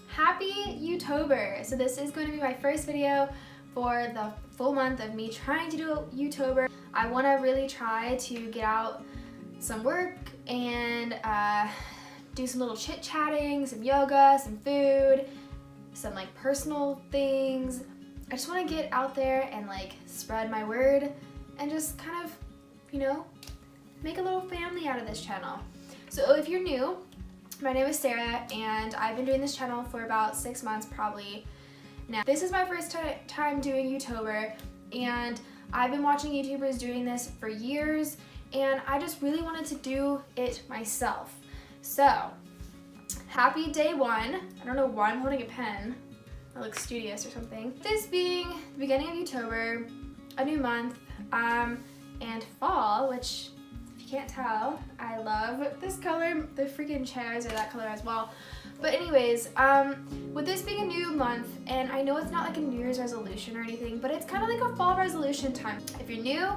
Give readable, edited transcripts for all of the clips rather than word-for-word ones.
Happy YouTober! So this is going to be my first video for the full month of me trying to do YouTober. I want to really try to get out some work and do some little chit-chatting, some yoga, some food, some like personal things. I just want to get out there and like spread my word and just kind of, you know, make a little family out of this channel. So if you're new, my name is Sarah and I've been doing this channel for about 6 months probably now. This is my first time doing YouTober, and I've been watching YouTubers doing this for years, and I just really wanted to do it myself. So, happy day one. I don't know why I'm holding a pen. I look studious or something. This being the beginning of YouTober, a new month, and fall, which if you can't tell, I love this color. The freaking chairs are that color as well. But anyways, with this being a new month, and I know it's not like a New Year's resolution or anything, but it's kind of like a fall resolution time. If you're new,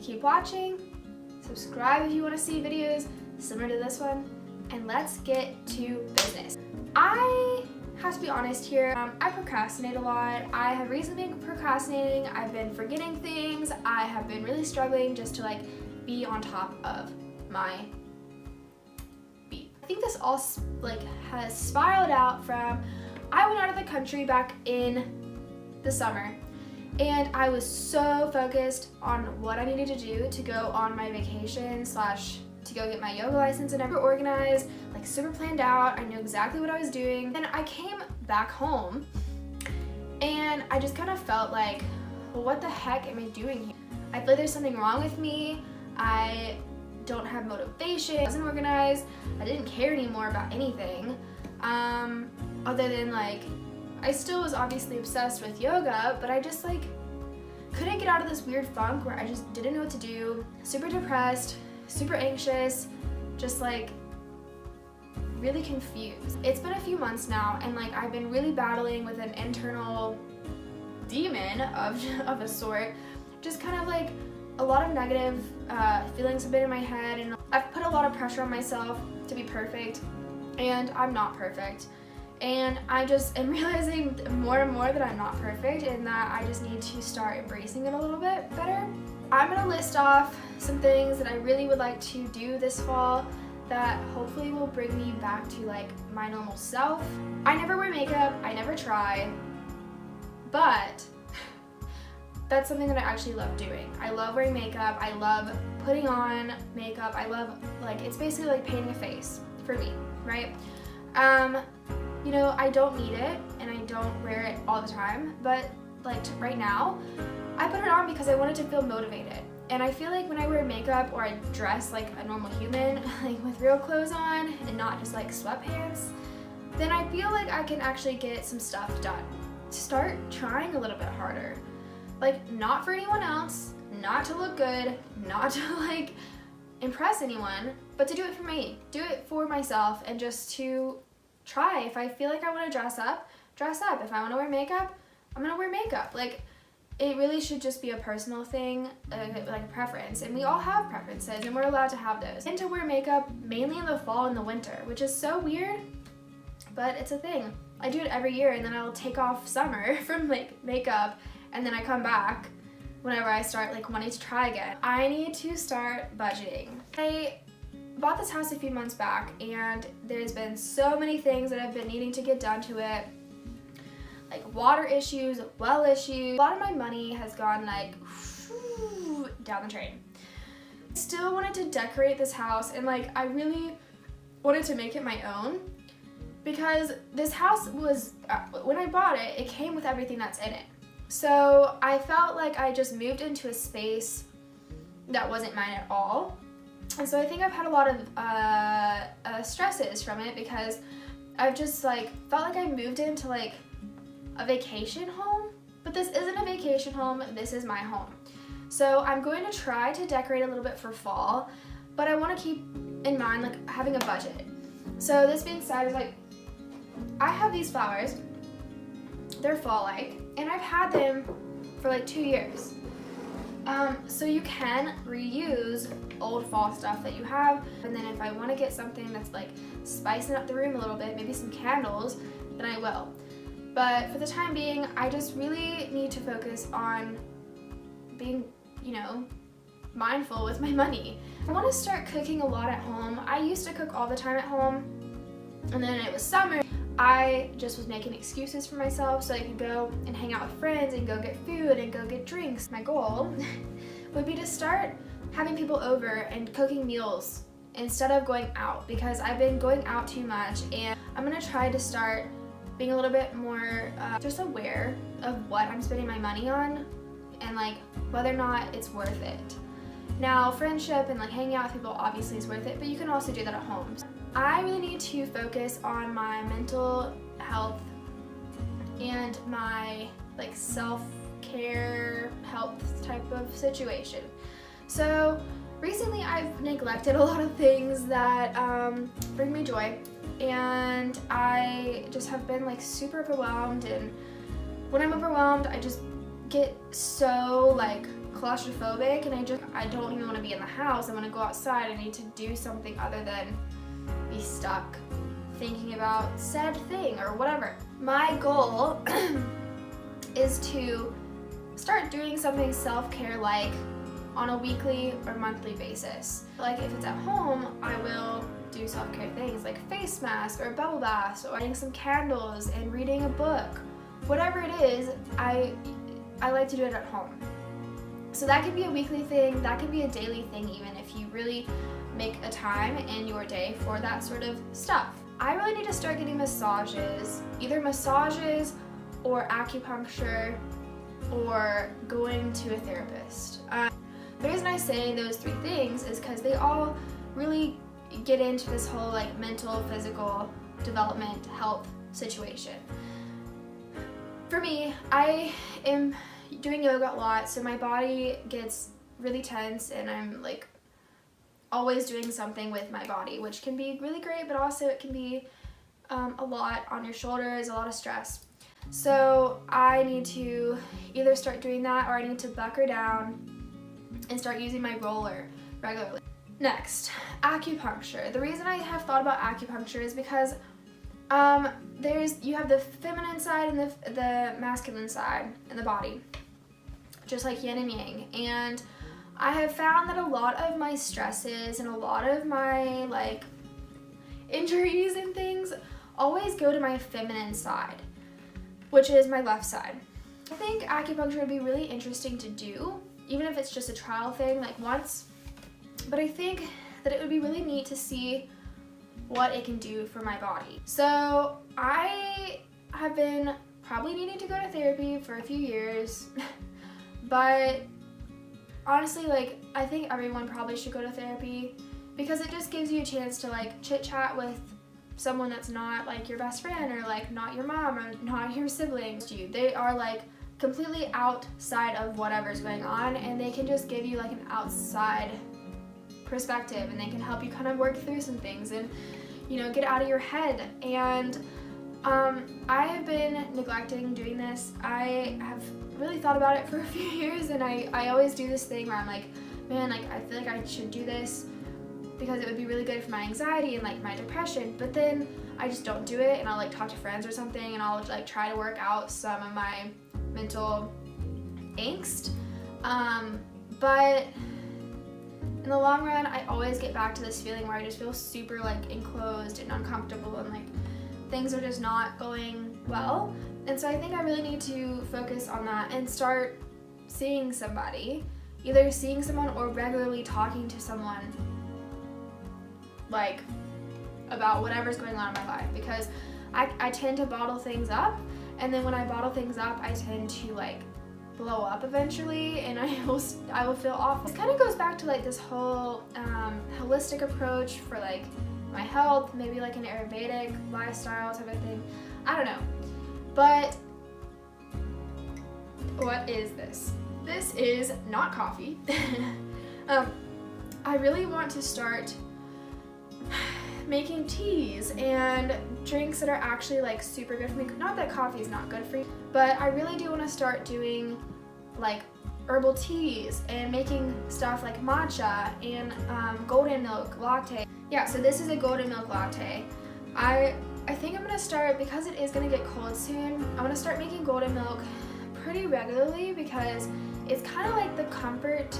keep watching, subscribe if you want to see videos similar to this one, and let's get to business. I have to be honest here, I procrastinate a lot. I have recently been procrastinating, I've been forgetting things, I have been really struggling just to like be on top of my beat. I think this all like has spiraled out from, I went out of the country back in the summer, and I was so focused on what I needed to do to go on my vacation / to go get my yoga license, and I were organized, like super planned out. I knew exactly what I was doing. And I came back home and I just kind of felt like, well, what the heck am I doing here? I feel like there's something wrong with me. I don't have motivation. I wasn't organized. I didn't care anymore about anything. Other than like, I still was obviously obsessed with yoga, but I just like couldn't get out of this weird funk where I just didn't know what to do. Super depressed, super anxious, just like really confused. It's been a few months now, and like I've been really battling with an internal demon of a sort. Just kind of like a lot of negative feelings have been in my head, and I've put a lot of pressure on myself to be perfect, and I'm not perfect. And I just am realizing more and more that I'm not perfect, and that I just need to start embracing it a little bit better. I'm gonna list off some things that I really would like to do this fall that hopefully will bring me back to like my normal self. I never wear makeup, I never try, but that's something that I actually love doing. I love wearing makeup, I love putting on makeup, I love, like, it's basically like painting a face for me, right? You know, I don't need it and I don't wear it all the time, but like right now, I put it on because I wanted to feel motivated. And I feel like when I wear makeup or I dress like a normal human, like with real clothes on and not just like sweatpants, then I feel like I can actually get some stuff done. Start trying a little bit harder. Like, not for anyone else, not to look good, not to like impress anyone, but to do it for me. Do it for myself and just to try. If I feel like I want to dress up, dress up. If I want to wear makeup, I'm gonna wear makeup. Like, it really should just be a personal thing, like a preference, and we all have preferences and we're allowed to have those. And to wear makeup mainly in the fall and the winter, which is so weird, but it's a thing. I do it every year, and then I'll take off summer from like makeup, and then I come back whenever I start like wanting to try again. I need to start budgeting. I bought this house a few months back, and there's been so many things that I've been needing to get done to it. Like water issues, well issues. A lot of my money has gone like down the drain. I still wanted to decorate this house, and like I really wanted to make it my own, because this house was, when I bought it, it came with everything that's in it. So I felt like I just moved into a space that wasn't mine at all. And so I think I've had a lot of stresses from it, because I've just like felt like I moved into like a vacation home, but this isn't a vacation home, this is my home. So I'm going to try to decorate a little bit for fall, but I want to keep in mind like having a budget. So this being said, is like, I have these flowers, they're fall-like, and I've had them for like 2 years. So you can reuse old fall stuff that you have, and then if I want to get something that's like spicing up the room a little bit, maybe some candles, then I will. But for the time being, I just really need to focus on being, you know, mindful with my money. I want to start cooking a lot at home. I used to cook all the time at home, and then it was summer. I just was making excuses for myself so I could go and hang out with friends and go get food and go get drinks. My goal would be to start having people over and cooking meals instead of going out, because I've been going out too much, and I'm gonna try to start being a little bit more just aware of what I'm spending my money on and like whether or not it's worth it. Now, friendship and like hanging out with people obviously is worth it, but you can also do that at home. I really need to focus on my mental health and my like self-care health type of situation. So recently I've neglected a lot of things that bring me joy, and I just have been like super overwhelmed, and when I'm overwhelmed I just get so like claustrophobic, and I don't even want to be in the house. I want to go outside. I need to do something other than be stuck thinking about said thing or whatever. My goal is to start doing something self-care like on a weekly or monthly basis. Like if it's at home, I will do self-care things like face masks or bubble baths or lighting some candles and reading a book. Whatever it is, I like to do it at home. So that could be a weekly thing, that could be a daily thing even if you really make a time in your day for that sort of stuff. I really need to start getting massages, either massages or acupuncture or going to a therapist. The reason I say those three things is because they all really get into this whole like mental, physical development, health situation. For me, I am doing yoga a lot, so my body gets really tense and I'm like always doing something with my body, which can be really great, but also it can be a lot on your shoulders, a lot of stress. So I need to either start doing that or I need to buckle down and start using my roller regularly. Next, acupuncture. The reason I have thought about acupuncture is because you have the feminine side and the masculine side in the body, just like yin and yang. And I have found that a lot of my stresses and a lot of my like injuries and things always go to my feminine side, which is my left side. I think acupuncture would be really interesting to do, even if it's just a trial thing, like once. But I think that it would be really neat to see what it can do for my body. So I have been probably needing to go to therapy for a few years, but honestly, like, I think everyone probably should go to therapy because it just gives you a chance to like chit chat with someone that's not like your best friend or like not your mom or not your siblings. They are like completely outside of whatever's going on, and they can just give you like an outside perspective, and they can help you kind of work through some things and, you know, get out of your head. And I have been neglecting doing this. I have really thought about it for a few years, and I always do this thing where I'm like, man, like I feel like I should do this because it would be really good for my anxiety and like my depression, but then I just don't do it, and I'll like talk to friends or something, and I'll like try to work out some of my mental angst, but in the long run I always get back to this feeling where I just feel super like enclosed and uncomfortable, and like things are just not going well. And so I think I really need to focus on that and start seeing somebody, either seeing someone or regularly talking to someone like about whatever's going on in my life, because I tend to bottle things up, and then when I bottle things up I tend to like blow up eventually, and I will feel awful. This kind of goes back to like this whole holistic approach for like my health, maybe like an Ayurvedic lifestyle type of thing. I don't know. But what is this? This is not coffee. I really want to start making teas and drinks that are actually like super good for me. Not that coffee is not good for you, but I really do want to start doing like herbal teas and making stuff like matcha and golden milk latte. Yeah, so this is a golden milk latte. I think I'm gonna start, because it is gonna get cold soon, I'm gonna start making golden milk pretty regularly because it's kind of like the comfort,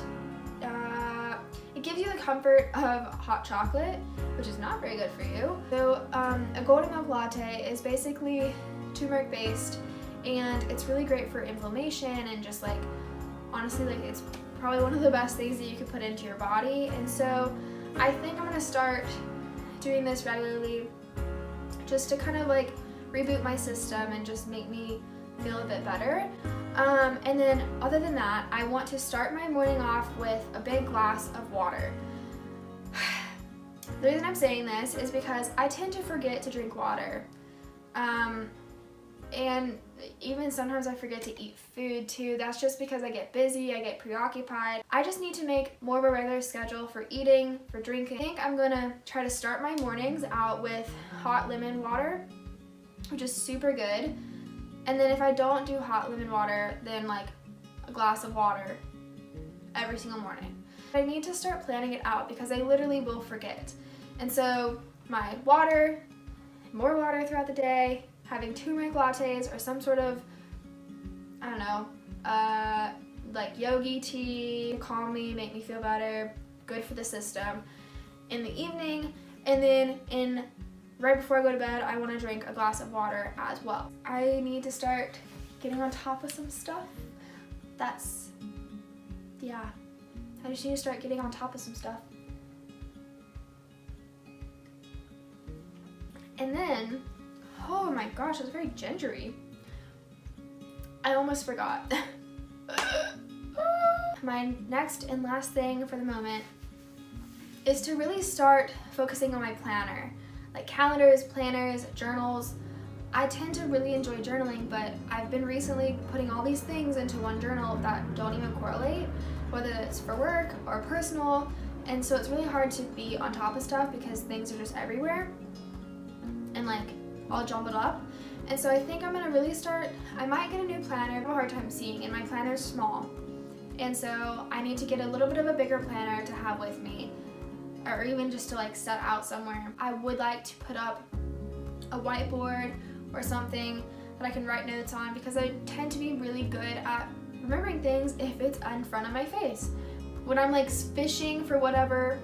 it gives you the comfort of hot chocolate, which is not very good for you. So a golden milk latte is basically turmeric based, and it's really great for inflammation and just like, honestly, like it's probably one of the best things that you could put into your body. And so I think I'm gonna start doing this regularly just to kind of like reboot my system and just make me feel a bit better. And then other than that, I want to start my morning off with a big glass of water. The reason I'm saying this is because I tend to forget to drink water. And even sometimes I forget to eat food too. That's just because I get busy, I get preoccupied. I just need to make more of a regular schedule for eating, for drinking. I think I'm gonna try to start my mornings out with hot lemon water, which is super good. And then if I don't do hot lemon water, then like a glass of water every single morning. I need to start planning it out because I literally will forget. And so my water, more water throughout the day, having turmeric lattes or some sort of, I don't know, like yogi tea, calm me, make me feel better, good for the system in the evening. And then right before I go to bed, I want to drink a glass of water as well. I need to start getting on top of some stuff. Yeah, I just need to start getting on top of some stuff. And then, oh my gosh, it's very gingery. I almost forgot. My next and last thing for the moment is to really start focusing on my planner. Like calendars, planners, journals. I tend to really enjoy journaling, but I've been recently putting all these things into one journal that don't even correlate, whether it's for work or personal, and so it's really hard to be on top of stuff because things are just everywhere and like all jumbled up. And so I think I'm gonna really start, I might get a new planner. I have a hard time seeing, and my planner's small. And so I need to get a little bit of a bigger planner to have with me, or even just to like set out somewhere. I would like to put up a whiteboard or something that I can write notes on, because I tend to be really good at remembering things if it's in front of my face. When I'm like fishing for whatever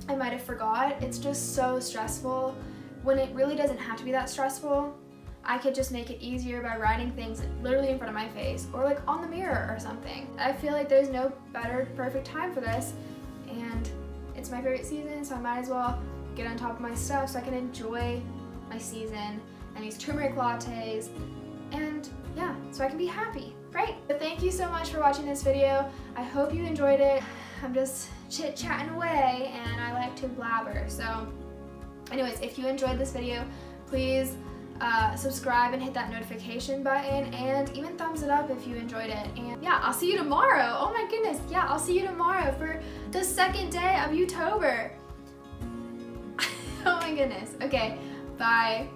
I might have forgot, it's just so stressful. When it really doesn't have to be that stressful, I could just make it easier by writing things literally in front of my face or like on the mirror or something. I feel like there's no better perfect time for this, and it's my favorite season, so I might as well get on top of my stuff so I can enjoy my season and these turmeric lattes, and yeah, so I can be happy, right? So thank you so much for watching this video. I hope you enjoyed it. I'm just chit-chatting away and I like to blabber. So anyways, if you enjoyed this video, please subscribe and hit that notification button, and even thumbs it up if you enjoyed it. And yeah, I'll see you tomorrow. Oh my goodness, yeah, I'll see you tomorrow for the second day of YouTober. Oh my goodness. Okay, bye.